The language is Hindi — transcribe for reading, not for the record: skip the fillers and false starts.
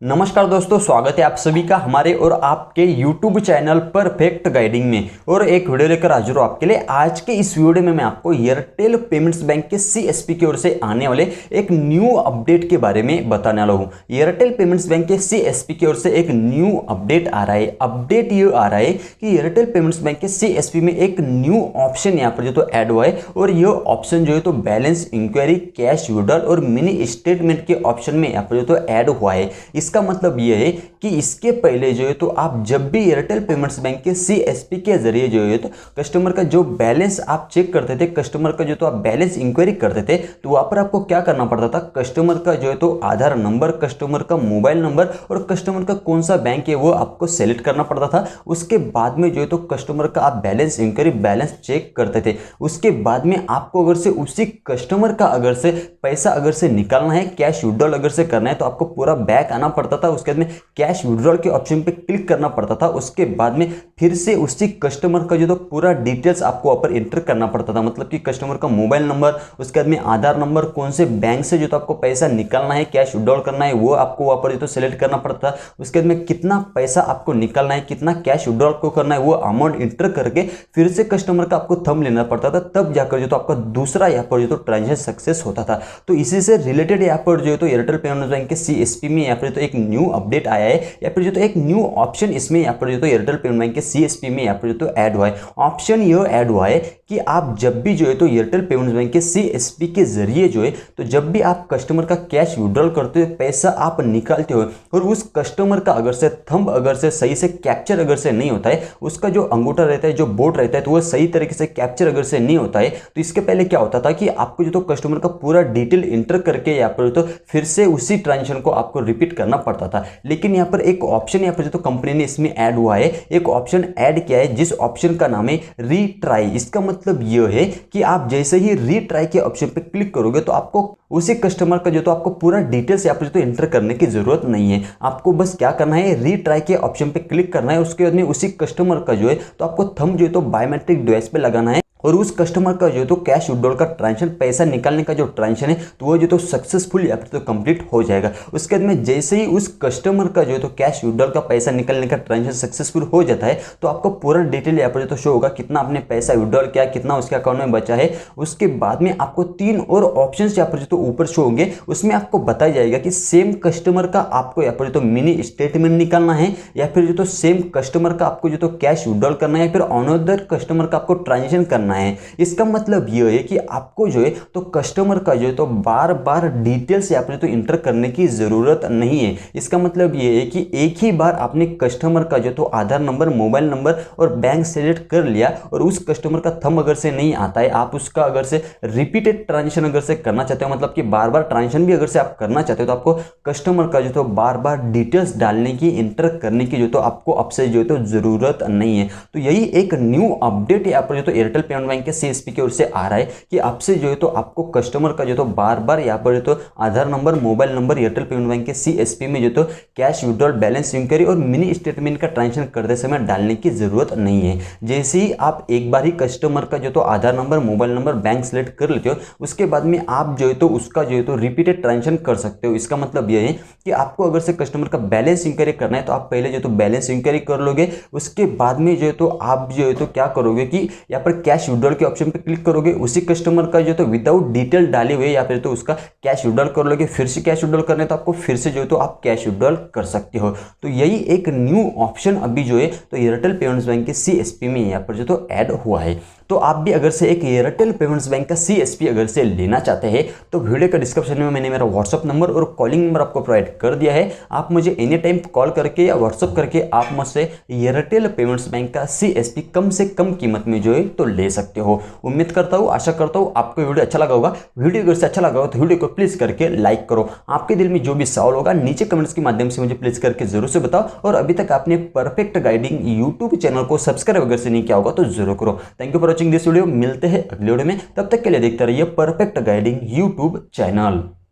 नमस्कार दोस्तों, स्वागत है आप सभी का हमारे और आपके YouTube चैनल परफेक्ट गाइडिंग में। और एक वीडियो लेकर हाजिर हूं आपके लिए। आज के इस वीडियो में मैं आपको एयरटेल पेमेंट्स बैंक के CSP की ओर से आने वाले एक न्यू अपडेट के बारे में बताने वाला हूं। एयरटेल पेमेंट्स बैंक के CSP की ओर से एक न्यू अपडेट आ रहा है। अपडेट ये आ रहा है कि एयरटेल पेमेंट्स बैंक के CSP में एक न्यू ऑप्शन यहाँ पर जो तो ऐड हुआ है, और ये ऑप्शन जो है तो बैलेंस इंक्वायरी, कैश विड्रॉल और मिनी स्टेटमेंट के ऑप्शन में यहाँ पर जो तो ऐड हुआ है। इसका मतलब यह है कि इसके पहले जो है तो आप जब भी एयरटेल पेमेंट्स बैंक के CSP के जरिए जो है तो कस्टमर का जो बैलेंस आप चेक करते थे, कस्टमर का जो तो आप बैलेंस इंक्वायरी करते थे, तो वहां पर आपको क्या करना पड़ता था, कस्टमर का जो है तो आधार नंबर, कस्टमर का मोबाइल नंबर और कस्टमर का कौन सा बैंक है वो आपको सेलेक्ट करना पड़ता था। उसके बाद में जो है तो कस्टमर का आप बैलेंस इंक्वायरी, बैलेंस चेक करते थे। उसके बाद में आपको अगर से उसी कस्टमर का अगर से पैसा अगर से निकालना है, कैश विड्रॉल अगर से करना है, तो आपको पूरा बैक आना पड़ता था। उसके बाद में कैश विड्रॉल के ऑप्शन पे क्लिक करना पड़ता था। उसके बाद में फिर से उसी कस्टमर का जो तो पूरा डिटेल्स आपको वहां पर एंटर करना पड़ता था, मतलब कि कस्टमर का मोबाइल नंबर, उसके बाद में आधार नंबर, कौन से बैंक से जो तो आपको पैसा निकालना है, कैश विड्रॉल करना है, वो आपको वहां पर जो तो सेलेक्ट करना पड़ता था। उसके बाद में कितना पैसा आपको निकालना है, कितना कैश विड्रॉल को करना है, वो अमाउंट एंटर करके फिर से कस्टमर का आपको थंब लेना पड़ता था। तब जाकर जो तो आपका दूसरा यहाँ पर जो तो ट्रांजेक्शन सक्सेस होता था। तो इसी से रिलेटेड यहाँ पर जो है तो एयरटेल पेमेंट्स बैंक के CSP में यहाँ पर तो एक न्यू अपडेट आया है, या फिर जो तो एक न्यू ऑप्शन इसमें यहाँ पर जो तो एयरटेल पेमेंट बैंक के CSP में यहाँ पर जो तो ऐड हुआ है। ऑप्शन ये ऐड हुआ है कि आप जब भी जो है तो एयरटेल पेमेंट्स बैंक के CSP के जरिए जो है तो जब भी आप कस्टमर का कैश विड्रॉल करते हो, पैसा आप निकालते हो, और उस कस्टमर का अगर से थंब अगर से सही से कैप्चर अगर से नहीं होता है, उसका जो अंगूठा रहता है, जो बोर्ड रहता है, तो वो सही तरीके से कैप्चर अगर से नहीं होता है, तो इसके पहले क्या होता था कि आपको जो तो कस्टमर का पूरा डिटेल इंटर करके यहाँ पर तो फिर से उसी ट्रांजेक्शन को आपको रिपीट करना पड़ता था। लेकिन यहाँ पर एक ऑप्शन यहाँ पर जो तो कंपनी ने इसमें ऐड हुआ है, एक ऑप्शन ऐड किया है, जिस ऑप्शन का नाम है रीट्राई। इसका मतलब यह है कि आप जैसे ही रीट्राई के ऑप्शन पे क्लिक करोगे तो आपको उसी कस्टमर का जो तो आपको पूरा डिटेल्स यहाँ पर जो तो एंटर करने की जरूरत नहीं है। आपको बस क्या करना है, रीट्राई के ऑप्शन पे क्लिक करना है। उसके बाद में उसी कस्टमर का जो है तो आपको थंब जो है तो बायोमेट्रिक डिवाइस पे लगाना है, और उस कस्टमर का जो है तो कैश विड्रॉल का ट्रांजेक्शन, पैसा निकालने का जो ट्रांजेक्शन है, तो वो जो तो सक्सेसफुल या फिर तो कंप्लीट हो जाएगा। उसके बाद में जैसे ही उस कस्टमर का जो है तो कैश विड्रॉल का पैसा निकालने का ट्रांजेक्शन सक्सेसफुल हो जाता है, तो आपको पूरा डिटेल यहाँ पर जो तो शो होगा, कितना आपने पैसा विड्रॉल किया, कितना उसके अकाउंट में बचा है। उसके बाद में आपको 3 और ऑप्शन यहाँ पर जो तो ऊपर शो होंगे, उसमें आपको बताया जाएगा कि सेम कस्टमर का आपको यहाँ पर जो तो मिनी स्टेटमेंट निकालना है, या फिर जो तो सेम कस्टमर का आपको जो तो कैश विड्रॉल करना है, या फिर अनदर कस्टमर का आपको ट्रांजेक्शन करना है। इसका मतलब यह है कि आपको जो है तो कस्टमर का जो है तो बार बार डिटेल्स यहाँ पर तो इंटर करने की जरूरत नहीं है। इसका मतलब यह है कि एक ही बार आपने कस्टमर का जो तो आधार नंबर, मोबाइल नंबर और बैंक सेलेक्ट कर लिया, और उस कस्टमर का थंब अगर से नहीं आता है, आप उसका अगर से रिपीटेड ट्रांजेक्शन अगर से करना चाहते हो, मतलब कि बार बार ट्रांजेक्शन भी अगर से आप करना चाहते हो, तो आपको कस्टमर का जो तो बार बार डिटेल्स डालने की, इंटर करने की जो तो आपको अब से जो है तो जरूरत नहीं है। तो यही एक न्यू अपडेट यहाँ पर जो तो एयरटेल पेमेंट बैंक के CSP की ओर से आ रहा है कि आपसे जो है तो आपको कस्टमर का जो तो बार बार यहाँ पर जो तो Aadhaar number, mobile number Airtel payment bank के CSP में जो तो कैश विड्रॉल, बैलेंस इंक्वायरी और मिनी स्टेटमेंट का ट्रांजेक्शन करते समय डालने की जरूरत नहीं है। जैसे ही आप एक बार ही कस्टमर का जो तो Aadhaar number, mobile number, bank select कर लेते हो, उसके बाद में आप जो है तो उसका जो है तो रिपीटेड ट्रांजेक्शन कर सकते हो। इसका मतलब यह है कि आपको अगर से कस्टमर का बैलेंस इंक्वायरी करना है, तो आप पहले जो तो बैलेंस इंक्वायरी कर लोगे। उसके बाद में जो है तो आप जो है तो क्या करोगे कि यहाँ पर कैश विड्रॉल के ऑप्शन पे क्लिक करोगे, उसी कस्टमर का जो तो विदाउट डिटेल डाले हुए या फिर तो उसका कैश विड्रॉल कर लोगे। फिर से कैश विड्रॉल करने तो आपको फिर से जो है तो आप कैश विड्रॉल कर सकते हो। तो यही एक न्यू ऑप्शन अभी जो है तो एयरटेल पेमेंट्स बैंक के CSP में यहाँ पर जो तो ऐड हुआ है। तो आप भी अगर से एक एयरटेल पेमेंट्स बैंक का CSP अगर से लेना चाहते हैं, तो वीडियो का डिस्क्रिप्शन में मैंने मेरा व्हाट्सअप नंबर और कॉलिंग नंबर आपको प्रोवाइड कर दिया है। आप मुझे एनी टाइम कॉल करके या व्हाट्सअप करके आप मुझसे एयरटेल पेमेंट्स बैंक का CSP कम से कम कीमत में जो है तो ले सकते हो। उम्मीद करता हूँ, आशा करता हूँ आपको वीडियो अच्छा लगा होगा। वीडियो अगर से अच्छा लगा हो तो वीडियो को प्लीज करके लाइक करो। आपके दिल में जो भी सवाल होगा नीचे कमेंट्स के माध्यम से मुझे प्लीज करके जरूर से बताओ। और अभी तक आपने परफेक्ट गाइडिंग YouTube चैनल को सब्सक्राइब अगर से नहीं किया होगा तो जरूर करो। Thank you for watching this video. मिलते हैं अगले वीडियो में, तब तक के लिए देखते रहिए परफेक्ट गाइडिंग YouTube चैनल।